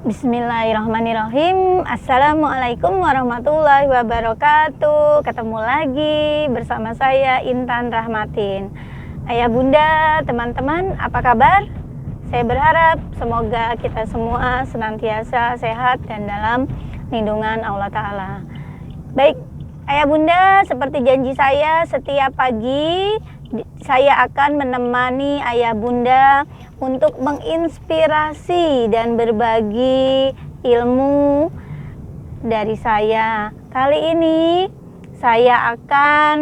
Bismillahirrahmanirrahim. Assalamualaikum warahmatullahi wabarakatuh. Ketemu lagi bersama saya Intan Rahmatin. Ayah bunda, teman-teman, apa kabar? Saya berharap semoga kita semua senantiasa sehat dan dalam lindungan Allah Ta'ala. Baik, ayah bunda, seperti janji saya, setiap pagi saya akan menemani ayah bunda untuk menginspirasi dan berbagi ilmu dari saya. Kali ini saya akan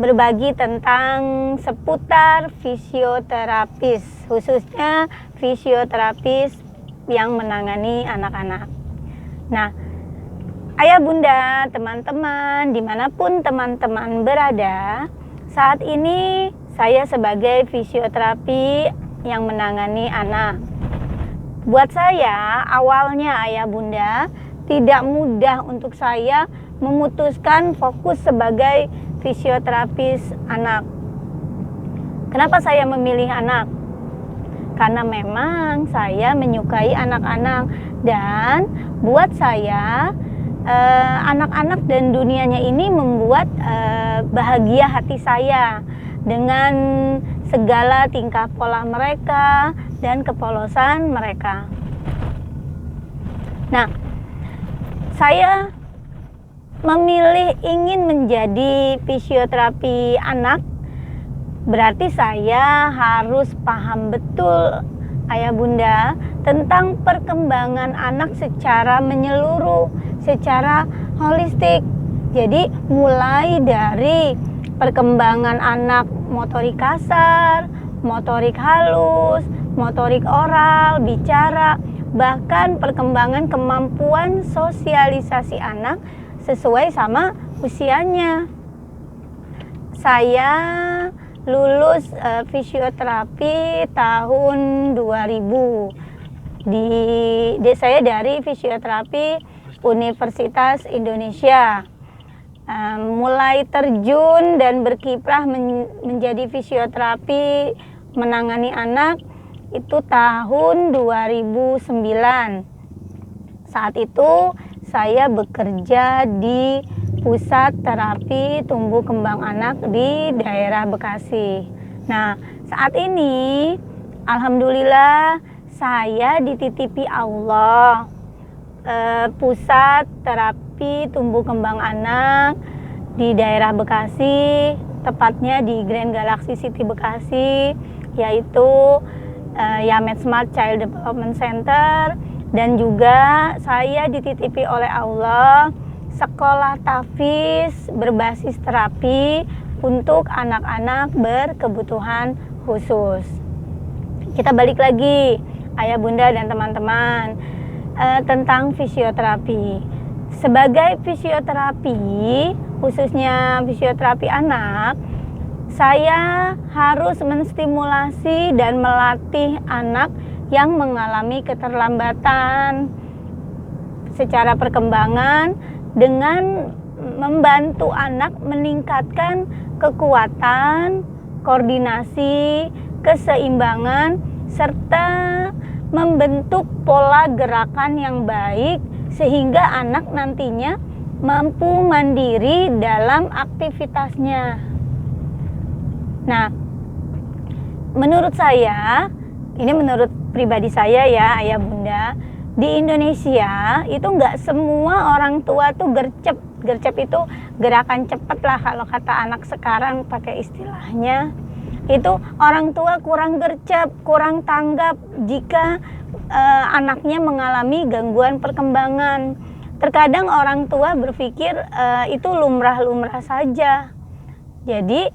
berbagi tentang seputar fisioterapis, khususnya fisioterapis yang menangani anak-anak. Nah, ayah bunda, teman-teman, dimanapun teman-teman berada, saat ini saya sebagai fisioterapi yang menangani anak. Buat saya, awalnya ayah bunda, tidak mudah untuk saya memutuskan fokus sebagai fisioterapis anak. Kenapa saya memilih anak? Karena memang saya menyukai anak-anak, dan buat saya anak-anak dan dunianya ini membuat bahagia hati saya dengan segala tingkah pola mereka dan kepolosan mereka. Nah, saya memilih ingin menjadi fisioterapi anak, berarti saya harus paham betul ayah bunda tentang perkembangan anak secara menyeluruh, secara holistik. Jadi mulai dari perkembangan anak motorik kasar, motorik halus, motorik oral, bicara, bahkan perkembangan kemampuan sosialisasi anak sesuai sama usianya. Saya lulus fisioterapi tahun 2000. Saya dari fisioterapi Universitas Indonesia. Mulai terjun dan berkiprah menjadi fisioterapi menangani anak itu tahun 2009. Saat itu saya bekerja di Pusat Terapi Tumbuh Kembang Anak di daerah Bekasi. Nah, saat ini alhamdulillah saya dititipi Allah Pusat Terapi Tumbuh Kembang Anak di daerah Bekasi, tepatnya di Grand Galaxy City Bekasi, yaitu Yamed Smart Child Development Center. Dan juga saya dititipi oleh Allah sekolah tahfiz berbasis terapi untuk anak-anak berkebutuhan khusus. Kita balik lagi, ayah bunda dan teman-teman, tentang fisioterapi. Sebagai fisioterapi, khususnya fisioterapi anak, saya harus menstimulasi dan melatih anak yang mengalami keterlambatan secara perkembangan dengan membantu anak meningkatkan kekuatan, koordinasi, keseimbangan, serta membentuk pola gerakan yang baik sehingga anak nantinya mampu mandiri dalam aktivitasnya. Nah, menurut saya, ini menurut pribadi saya ya ayah bunda, di Indonesia itu nggak semua orang tua tuh gercep. Gercep itu gerakan cepet lah kalau kata anak sekarang pakai istilahnya. Itu orang tua kurang gercep, kurang tanggap jika anaknya mengalami gangguan perkembangan. Terkadang orang tua berpikir itu lumrah-lumrah saja. Jadi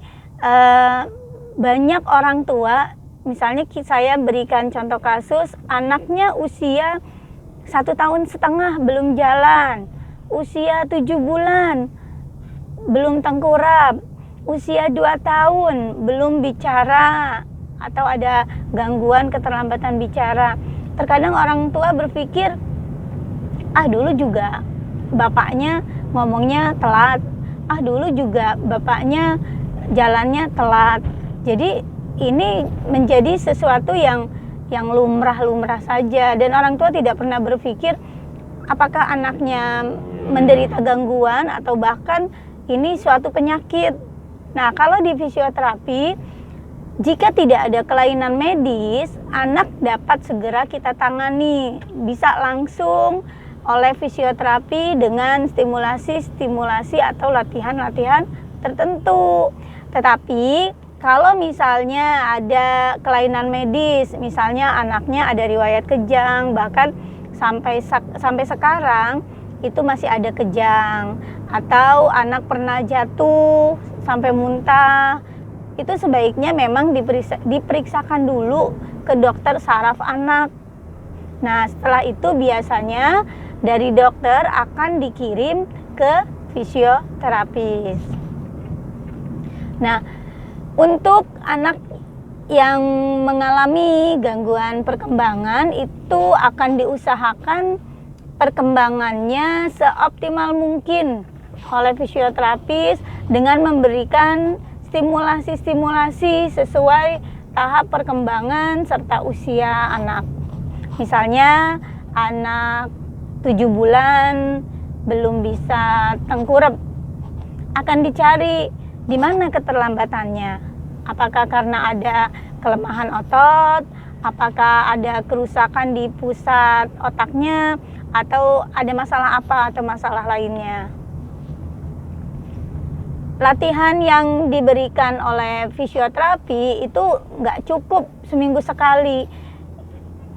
banyak orang tua, misalnya saya berikan contoh kasus, anaknya usia 1,5 tahun belum jalan, usia 7 bulan belum tengkurap, usia 2 tahun belum bicara atau ada gangguan keterlambatan bicara. Terkadang orang tua berpikir, dulu juga bapaknya ngomongnya telat, dulu juga bapaknya jalannya telat. Jadi ini menjadi sesuatu yang yang lumrah-lumrah saja, dan orang tua tidak pernah berpikir apakah anaknya menderita gangguan atau bahkan ini suatu penyakit. Nah, kalau di fisioterapi, jika tidak ada kelainan medis, anak dapat segera kita tangani, bisa langsung oleh fisioterapi dengan stimulasi atau latihan-latihan tertentu. Tetapi kalau misalnya ada kelainan medis, misalnya anaknya ada riwayat kejang, bahkan sampai sekarang itu masih ada kejang, atau anak pernah jatuh sampai muntah, itu sebaiknya memang diperiksakan dulu ke dokter saraf anak. Nah, setelah itu biasanya dari dokter akan dikirim ke fisioterapis. Nah, untuk anak yang mengalami gangguan perkembangan itu akan diusahakan perkembangannya seoptimal mungkin oleh fisioterapis dengan memberikan stimulasi sesuai tahap perkembangan serta usia anak. Misalnya anak 7 bulan belum bisa tengkurap, akan dicari di mana keterlambatannya. Apakah karena ada kelemahan otot, apakah ada kerusakan di pusat otaknya, atau ada masalah apa atau masalah lainnya. Latihan yang diberikan oleh fisioterapi itu nggak cukup seminggu sekali.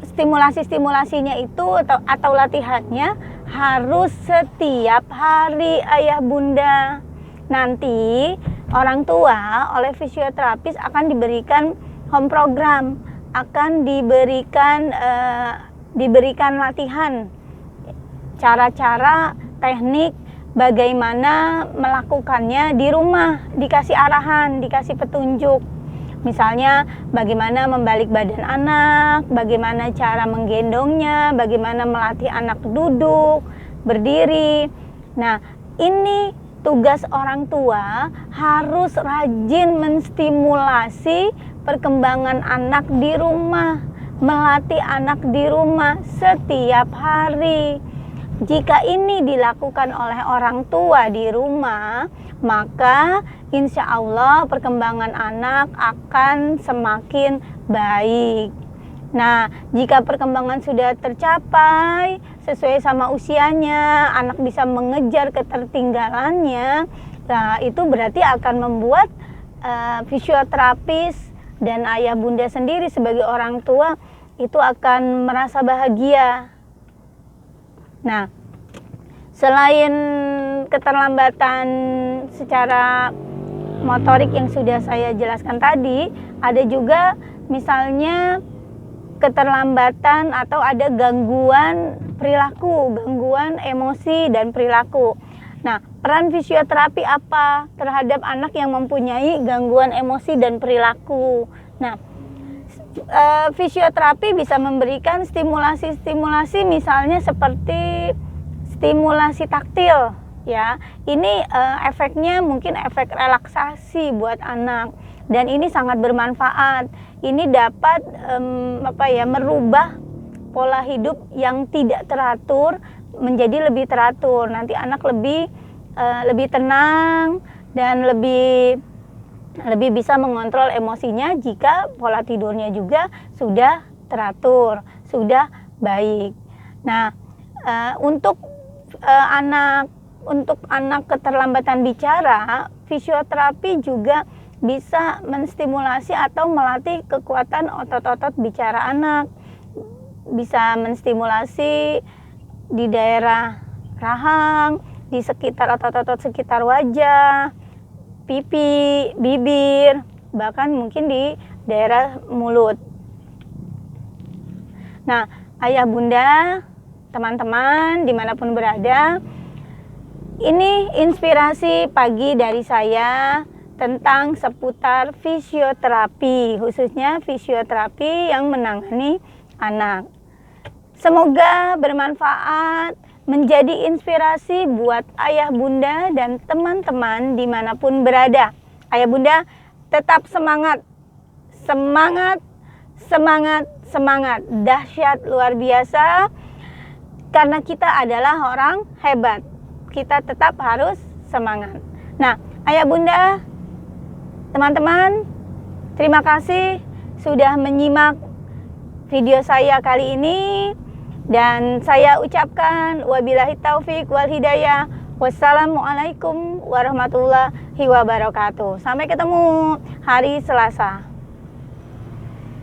Stimulasinya itu atau latihannya harus setiap hari, ayah bunda. Nanti orang tua oleh fisioterapis akan diberikan home program, akan diberikan latihan, cara-cara, teknik bagaimana melakukannya di rumah, dikasih arahan, dikasih petunjuk. Misalnya bagaimana membalik badan anak, bagaimana cara menggendongnya, bagaimana melatih anak duduk, berdiri. Nah, ini tugas orang tua harus rajin menstimulasi perkembangan anak di rumah, melatih anak di rumah setiap hari. Jika ini dilakukan oleh orang tua di rumah, maka insya Allah perkembangan anak akan semakin baik. Nah, jika perkembangan sudah tercapai sesuai sama usianya, anak bisa mengejar ketertinggalannya, nah itu berarti akan membuat fisioterapis dan ayah bunda sendiri sebagai orang tua itu akan merasa bahagia. Nah, selain keterlambatan secara motorik yang sudah saya jelaskan tadi, ada juga misalnya keterlambatan atau ada gangguan perilaku, gangguan emosi dan perilaku. Nah, peran fisioterapi apa terhadap anak yang mempunyai gangguan emosi dan perilaku? Nah, fisioterapi bisa memberikan stimulasi misalnya seperti stimulasi taktil, ya. Ini efeknya mungkin efek relaksasi buat anak, dan ini sangat bermanfaat. Ini dapat merubah pola hidup yang tidak teratur menjadi lebih teratur. Nanti anak lebih tenang dan lebih bisa mengontrol emosinya jika pola tidurnya juga sudah teratur, sudah baik. Nah, untuk anak keterlambatan bicara, fisioterapi juga bisa menstimulasi atau melatih kekuatan otot-otot bicara anak. Bisa menstimulasi di daerah rahang, di sekitar otot-otot sekitar wajah, pipi, bibir, bahkan mungkin di daerah mulut. Nah, ayah bunda, teman-teman dimanapun berada, ini inspirasi pagi dari saya tentang seputar fisioterapi, khususnya fisioterapi yang menangani anak. Semoga bermanfaat, menjadi inspirasi buat ayah bunda dan teman-teman dimanapun berada. Ayah bunda tetap semangat, semangat, semangat, semangat, dahsyat, luar biasa. Karena kita adalah orang hebat, kita tetap harus semangat. Nah, ayah bunda, teman-teman, terima kasih sudah menyimak video saya kali ini. Dan saya ucapkan wabillahi taufik wal hidayah. Wassalamualaikum warahmatullahi wabarakatuh. Sampai ketemu hari Selasa.